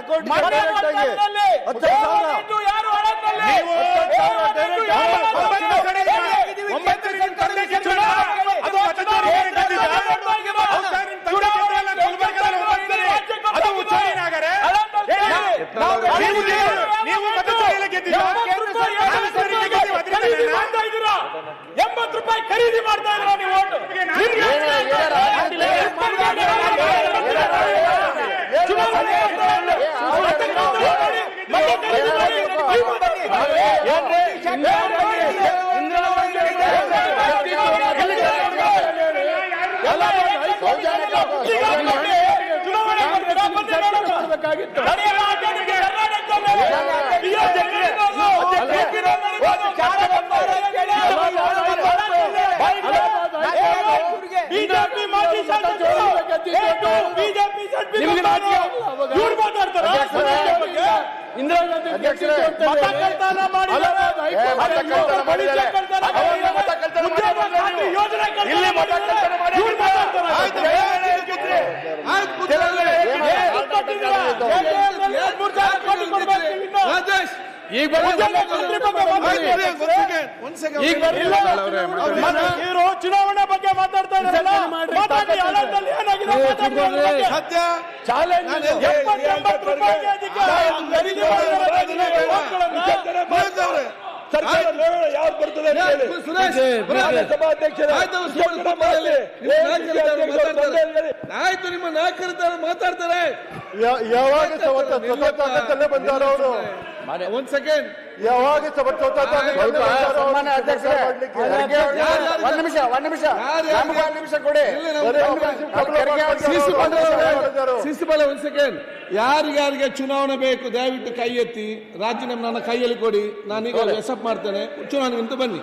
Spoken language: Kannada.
₹80 ಖರೀದಿ ಮಾಡ್ತಾ ಇದ್ದೀರಾ ನೀವು ಓಟು. ಬಿಜೆಪಿ ಮಾಜಿ ಶಾಸಕರು ಬಿಜೆಪಿ ಇವ್ರು ಮಾತಾಡ್ತಾರೆ. ಇಂದಿರಾ ಗಾಂಧಿ ಚುನಾವಣೆ ಬಗ್ಗೆ ಮಾತಾಡ್ತಾ ಇದ್ದಾರೆ. ಯಾರು ಬರ್ತದೆ ಆಯ್ತು, ನಿಮ್ಮ ನಾಯಕರು ಮಾತಾಡ್ತಾರೆ. ಯಾವಾಗ ಬಂದಾರ ಅವರು? ಒಂದ್ ಸೆಕೆಂಡ್. ಯಾವಾಗ ಒಂದ್ ಸೆಕೆಂಡ್. ಯಾರಿಗಾರಿಗೆ ಚುನಾವಣೆ ಬೇಕು ದಯವಿಟ್ಟು ಕೈ ಎತ್ತಿ. ರಾಜೀನಾಮೆ ನನ್ನ ಕೈಯಲ್ಲಿ ಕೊಡಿ, ನಾನೀಗ ಎಸಪ್ ಮಾಡ್ತೇನೆ. ಚುನಾವಣೆ ಬನ್ನಿ.